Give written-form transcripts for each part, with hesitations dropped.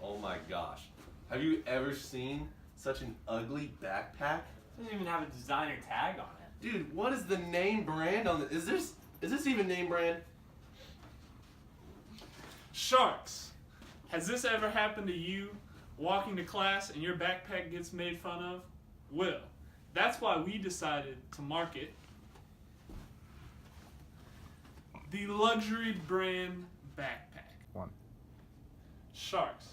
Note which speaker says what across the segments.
Speaker 1: Oh my gosh. Have you ever seen such an ugly backpack?
Speaker 2: It doesn't even have a designer tag on it.
Speaker 1: Dude, what is the name brand on this? Is this even name brand?
Speaker 3: Sharks. Has this ever happened to you? Walking to class and your backpack gets made fun of? Well, that's why we decided to market the luxury brand backpack. Sharks.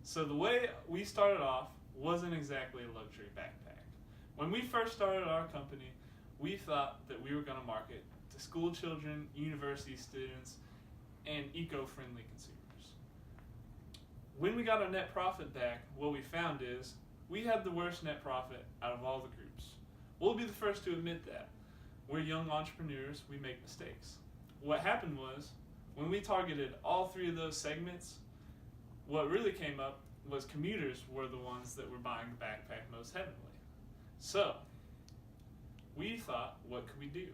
Speaker 3: So the way we started off wasn't exactly a luxury backpack. When we first started our company, we thought that we were going to market to school children, university students, and eco-friendly consumers. When we got our net profit back, what we found is we had the worst net profit out of all the groups. We'll be the first to admit that. We're young entrepreneurs, we make mistakes. What happened was, when we targeted all three of those segments, what really came up was commuters were the ones that were buying the backpack most heavily. So, we thought, what could we do?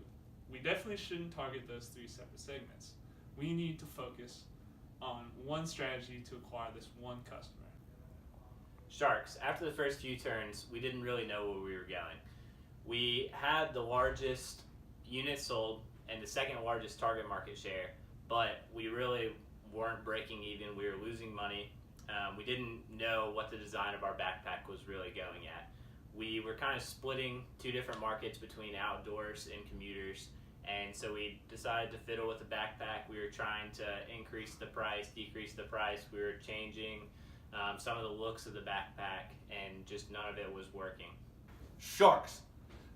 Speaker 3: We definitely shouldn't target those three separate segments. We need to focus on one strategy to acquire this one customer.
Speaker 2: Sharks, after the first few turns, we didn't really know where we were going. We had the largest units sold and the second largest target market share, but we really weren't breaking even. We were losing money. We didn't know what the design of our backpack was really going at. We were kind of splitting two different markets between outdoors and commuters, and so we decided to fiddle with the backpack. We were trying to increase the price, decrease the price. We were changing some of the looks of the backpack, and just none of it was working.
Speaker 1: Sharks.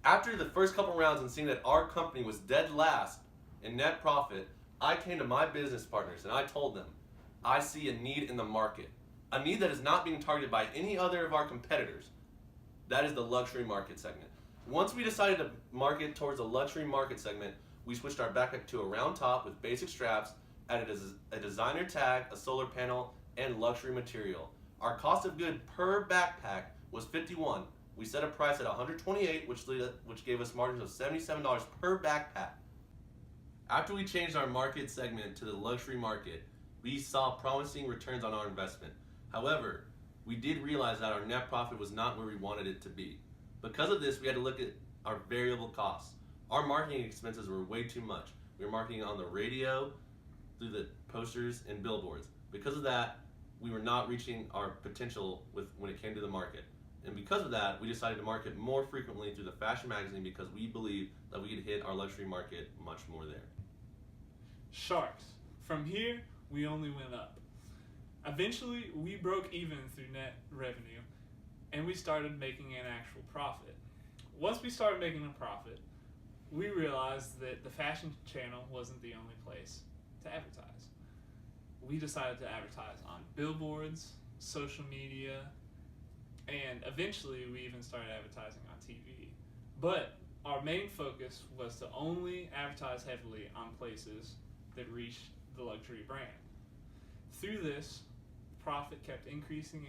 Speaker 1: After the first couple rounds and seeing that our company was dead last in net profit, I came to my business partners and I told them, I see a need in the market. A need that is not being targeted by any other of our competitors. That is the luxury market segment. Once we decided to market towards the luxury market segment, we switched our backpack to a round top with basic straps, added a designer tag, a solar panel, and luxury material. Our cost of good per backpack was $51. We set a price at $128, which gave us margins of $77 per backpack. After we changed our market segment to the luxury market, we saw promising returns on our investment. However, we did realize that our net profit was not where we wanted it to be. Because of this, we had to look at our variable costs. Our marketing expenses were way too much. We were marketing on the radio, through the posters and billboards. Because of that, we were not reaching our potential when it came to the market. And because of that, we decided to market more frequently through the fashion magazine because we believed that we could hit our luxury market much more there.
Speaker 3: Sharks. From here, we only went up. Eventually, we broke even through net revenue, and we started making an actual profit. Once we started making a profit, we realized that the fashion channel wasn't the only place to advertise. We decided to advertise on billboards, social media, and eventually we even started advertising on TV. But our main focus was to only advertise heavily on places that reached the luxury brand. Through this, profit kept increasing,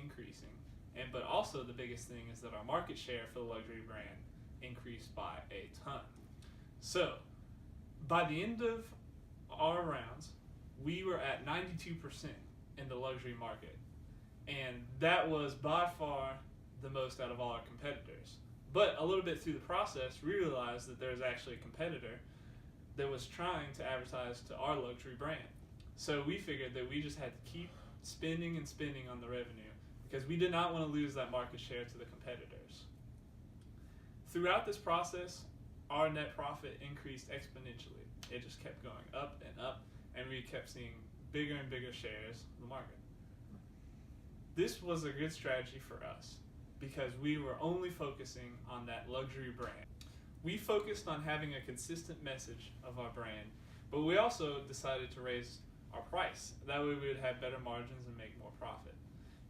Speaker 3: but also the biggest thing is that our market share for the luxury brand increased by a ton. So, by the end of our rounds, we were at 92% in the luxury market, and that was by far the most out of all our competitors. But a little bit through the process, we realized that there was actually a competitor that was trying to advertise to our luxury brand. So we figured that we just had to keep spending and spending on the revenue because we did not want to lose that market share to the competitors. Throughout this process, our net profit increased exponentially. It just kept going up, and we kept seeing bigger and bigger shares of the market. This was a good strategy for us because we were only focusing on that luxury brand. We focused on having a consistent message of our brand, but we also decided to raise our price. That way we would have better margins and make more profit.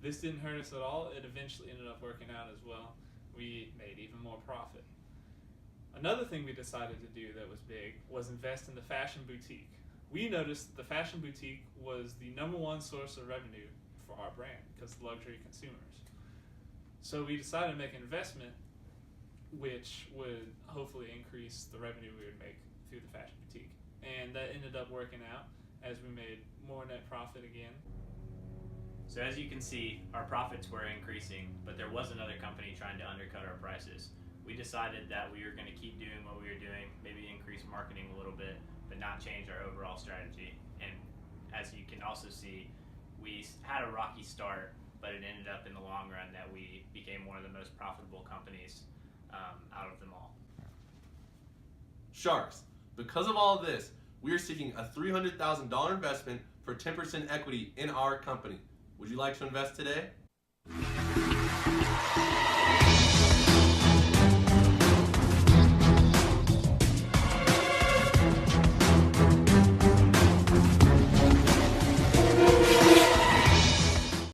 Speaker 3: This didn't hurt us at all. It eventually ended up working out as well. We made even more profit. Another thing we decided to do that was big was invest in the fashion boutique. We noticed that the fashion boutique was the #1 source of revenue for our brand because of luxury consumers. So we decided to make an investment which would hopefully increase the revenue we would make through the fashion boutique. And that ended up working out as we made more net profit again.
Speaker 2: So as you can see, our profits were increasing, but there was another company trying to undercut our prices. We decided that we were going to keep doing what we were doing, maybe increase marketing a little bit, but not change our overall strategy. And as you can also see, we had a rocky start, but it ended up in the long run that we became one of the most profitable companies out of them all.
Speaker 1: Sharks, because of all of this, we are seeking a $300,000 investment for 10% equity in our company. Would you like to invest today?